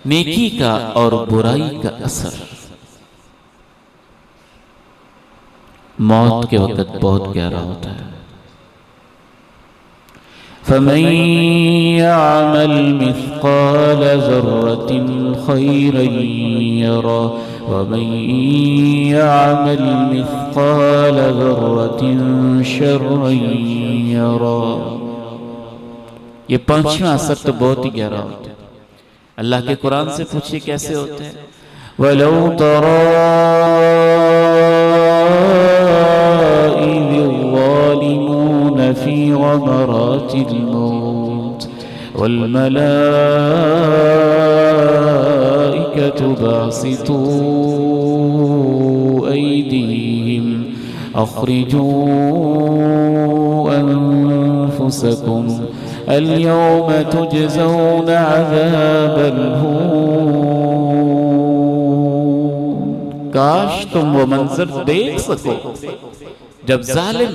نیکی کا اور برائی کا اثر موت کے وقت بہت گہرا ہوتا ہے۔ فَمَن يَعْمَلْ مِثْقَالَ ذَرَّةٍ خَيْرًا يَرَهُ وَمَن يَعْمَلْ مِثْقَالَ ذَرَّةٍ شَرًّا يَرَهُ۔ یہ پانچواں اثر تو بہت ہی گہرا ہوتا ہے۔ اللہ کے قرآن سے پوچھئے کیسے ہوتے ہیں؟ وَلَوْ تَرَىٰ إِذِ الظَّالِمُونَ فِي غَمَرَاتِ الْمَوْتِ وَالْمَلَائِكَةُ بَاسِطُو أَيْدِيهِمْ أَخْرِجُوا أَنفُسَكُمْ الْيَوْمَ تُجْزَوْنَ عَذَابَ الْهُونِ۔ کاش تم وہ منظر دیکھ سکو جب ظالم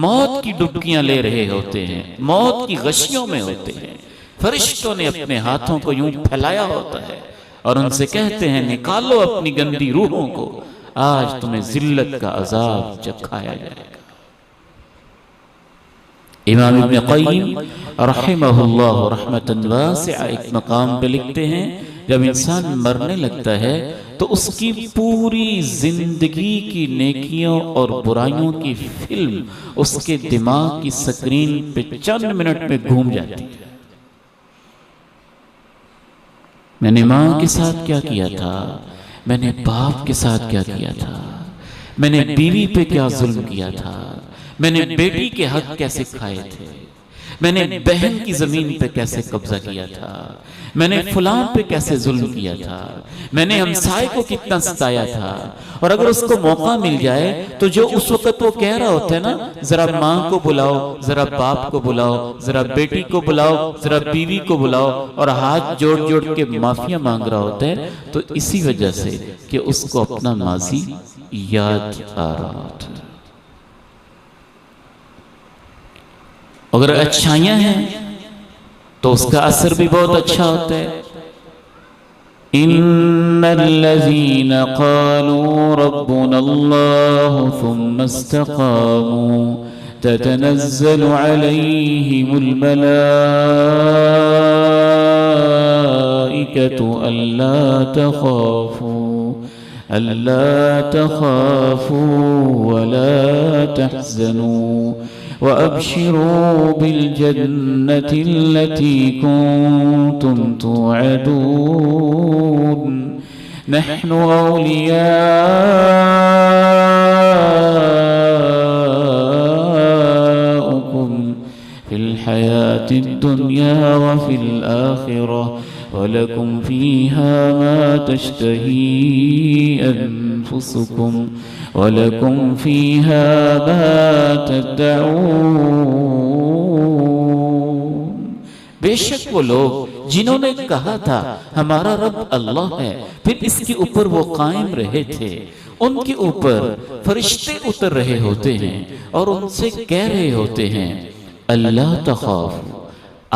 موت کی ڈبکیاں لے رہے ہوتے ہیں، موت کی غشیوں میں ہوتے ہیں، فرشتوں نے اپنے ہاتھوں کو یوں پھیلایا ہوتا ہے اور ان سے کہتے ہیں نکالو اپنی گندی روحوں کو، آج تمہیں ذلت کا عذاب چکھایا جائے گا۔ امام ابن قیم رحمہ اللہ رحمۃ واسعہ ایک مقام پہ لکھتے ہیں جب انسان مرنے لگتا ہے تو اس کی پوری زندگی کی نیکیوں اور برائیوں کی فلم اس کے دماغ کی سکرین پہ چند منٹ میں گھوم جاتی ہے۔ میں نے ماں کے ساتھ کیا کیا تھا، میں نے باپ کے ساتھ کیا کیا تھا، میں نے بیوی پہ کیا ظلم کیا تھا، میں نے بیٹی کے حق کیسے کھائے تھے، میں نے بہن کی زمین پہ کیسے قبضہ کیا تھا، میں نے فلاں پہ کیسے ظلم کیا تھا، میں نے ہمسائے کو کتنا ستایا تھا۔ اور اگر اس کو موقع مل جائے تو جو اس وقت وہ کہہ رہا ہوتا ہے نا، ذرا ماں کو بلاؤ، ذرا باپ کو بلاؤ، ذرا بیٹی کو بلاؤ، ذرا بیوی کو بلاؤ، اور ہاتھ جوڑ جوڑ کے معافیاں مانگ رہا ہوتا ہے، تو اسی وجہ سے کہ اس کو اپنا ماضی یاد آ رہا تھا۔ اگر اچھائیاں ہیں تو اس کا اثر بھی بہت اچھا ہوتا ہے۔ ان الذين قالوا ربنا الله ثم استقاموا تتنزل عليهم الملائكة ألا تخافوا ولا تحزنوا وَأَبْشِرُوا بِالْجَنَّةِ الَّتِي كُنْتُمْ تُوعَدُونَ نَحْنُ أَوْلِيَاؤُكُمْ فِي الْحَيَاةِ الدُّنْيَا وَفِي الْآخِرَةِ وَلَكُمْ فِيهَا مَا تَشْتَهِي أَنفُسُكُمْ وَلَكُمْ فِيهَا مَا تَدَّعُونَ۔ بے شک وہ لوگ جنہوں نے کہا تھا ہمارا رب اللہ ہے، پھر اس کے اوپر وہ قائم رہے تھے، ان کے اوپر فرشتے اتر رہے ہوتے ہیں اور ان سے کہہ رہے ہوتے ہیں اللہ تخاف،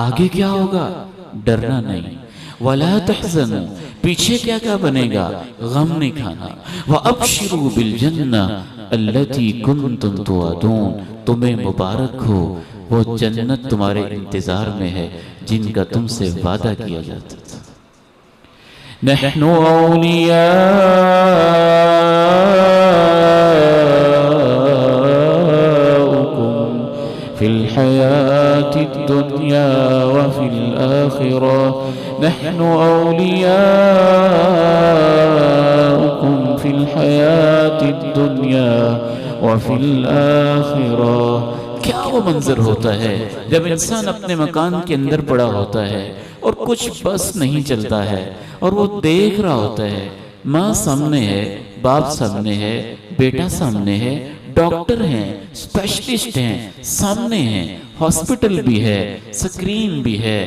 آگے کیا ہوگا ڈرنا نہیں، وَلَا تَحْزَنُوا، پیچھے کیا کیا بنے گا غم نہیں کھانا، وَأَبْشِرُوا بِالْجَنَّةِ الَّتِي كُنْتُمْ تُوعَدُونَ، تمہیں مبارک ہو وہ جنت تمہارے انتظار میں ہے جن کا تم سے وعدہ کیا جاتا تھا۔ نَحْنُ أَوْلِيَاؤُكُمْ فِي الْحَيَاةِ الدُّنْيَا وَفِي الْآخِرَةِ نَحْنُ أَوْلِيَاؤُكُمْ فِي الْحَيَاةِ الدُّنْيَا وَفِي الْآخِرَةِ۔ کیا وہ منظر ہوتا ہے جب انسان اپنے مکان کے اندر پڑا ہوتا ہے اور کچھ بس نہیں چلتا ہے اور وہ دیکھ رہا ہوتا ہے ماں سامنے ہے، باپ سامنے ہے، بیٹا سامنے ہے، ڈاکٹر ہیں، اسپیشلسٹ ہیں سامنے ہیں، ہاسپٹل بھی ہے، سکرین بھی ہے،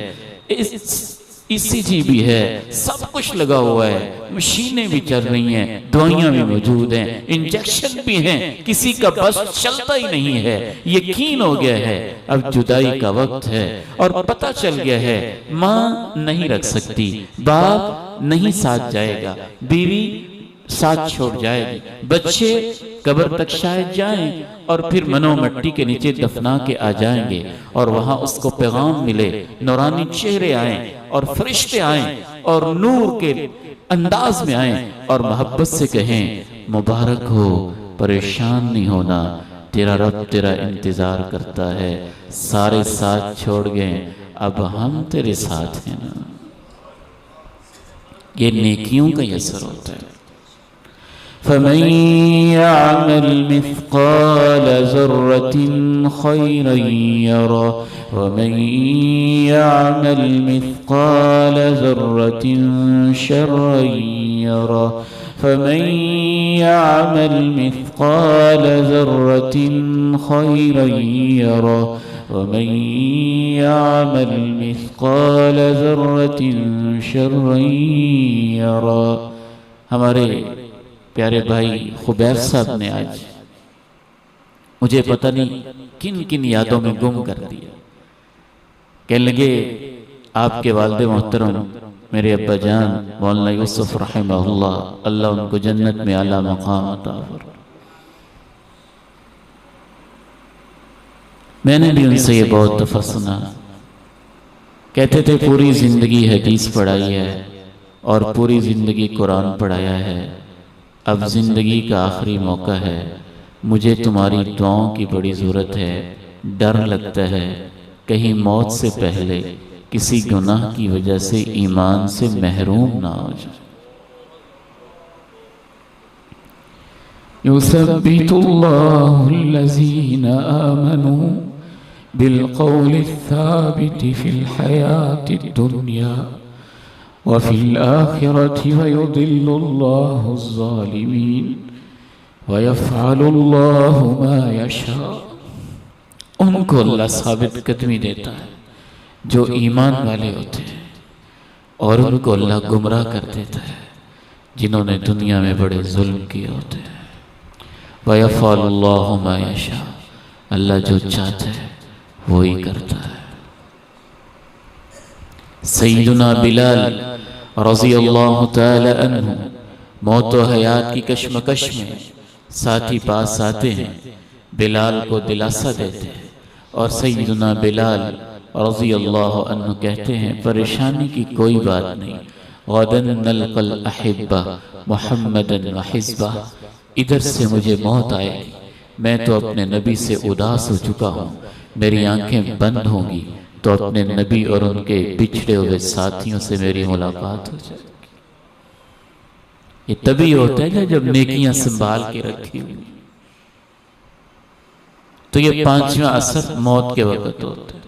ECG بھی ہے، سب کچھ لگا ہوا ہے، مشینیں بھی چل رہی ہیں، دوائیاں بھی موجود ہیں، انجیکشن بھی ہیں، کسی کا بس چلتا ہی نہیں ہے، یقین ہو گیا ہے اب جدائی کا وقت ہے، اور پتہ چل گیا ہے ماں نہیں رکھ سکتی، باپ نہیں ساتھ جائے گا، بیوی ساتھ چھوڑ جائے گی، بچے قبر تک شاید جائیں اور پھر منو مٹی کے نیچے دفنا کے آ جائیں گے، اور وہاں اس کو پیغام ملے، نورانی چہرے آئیں اور فرشتے آئیں اور نور کے انداز میں آئیں اور محبت سے کہیں مبارک ہو، پریشان نہیں ہونا، تیرا رب تیرا انتظار کرتا ہے، سارے ساتھ چھوڑ گئے، اب ہم تیرے ساتھ ہیں نا۔ یہ نیکیوں کا اثر ہوتا ہے۔ فَمَن يَعْمَلْ مِثْقَالَ ذَرَّةٍ خَيْرًا يَرَهُ وَمَن يَعْمَلْ مِثْقَالَ ذَرَّةٍ شَرًّا يَرَهُ فَمَن يَعْمَلْ مِثْقَالَ ذَرَّةٍ خَيْرًا يَرَهُ وَمَن يَعْمَلْ مِثْقَالَ ذَرَّةٍ شَرًّا يَرَهُ۔ ہمارے پیارے بھائی خبیر صاحب نے آج مجھے پتہ نہیں کن کن یادوں میں گم کر دیا، کہنے لگے آپ کے والد محترم میرے ابا جان مولانا یوسف رحمہ اللہ، اللہ ان کو جنت میں اعلیٰ مقام عطا فرمائے۔ میں نے بھی ان سے یہ بہت دفعہ سنا، کہتے تھے پوری زندگی حدیث پڑھائی ہے اور پوری زندگی قرآن پڑھایا ہے، اب زندگی کا آخری موقع ہے، مجھے تمہاری دعاؤں کی بڑی ضرورت ہے، ڈر لگتا ہے کہیں موت سے پہلے کسی گناہ کی وجہ سے ایمان سے محروم نہ ہو جائے۔ يثبت الله الذين آمنوا بالقول الثابت في الحياة الدنيا وفي الآخرة ويضل الله الظالمين ويفعل الله ما يشاء۔ ان کو اللہ ثابت قدمی دیتا ہے جو ایمان والے ہوتے ہیں، اور ان کو اللہ گمراہ کر دیتا ہے جنہوں نے دنیا میں بڑے ظلم کیے ہوتے ہیں۔ وَيَفْعَلُ اللَّهُ مَا يَشَاءُ، اللہ جو چاہتا ہے وہی کرتا ہے۔ سیدنا بلال رضی اللہ تعالی عنہ موت و حیات کی کشمکش میں ساتھی پاس آتے ہیں، بلال کو دلاسا دیتے ہیں، اور سیدنا بلال رضی اللہ عنہ کہتے ہیں پریشانی کی کوئی بات نہیں، غدن نلقى الأحبہ محمدا وحزبہ، ادھر سے مجھے موت آئے گی، میں تو اپنے نبی سے اداس ہو چکا ہوں، میری آنکھیں بند ہوں گی تو اپنے نبی اور ان کے بچھڑے ہوئے ساتھیوں سے میری ملاقات ہو جائے گی۔ یہ تبھی ہوتا ہے جب نیکیاں سنبھال کے رکھی ہوئی، تو یہ پانچواں اثر موت کے وقت ہوتا ہے۔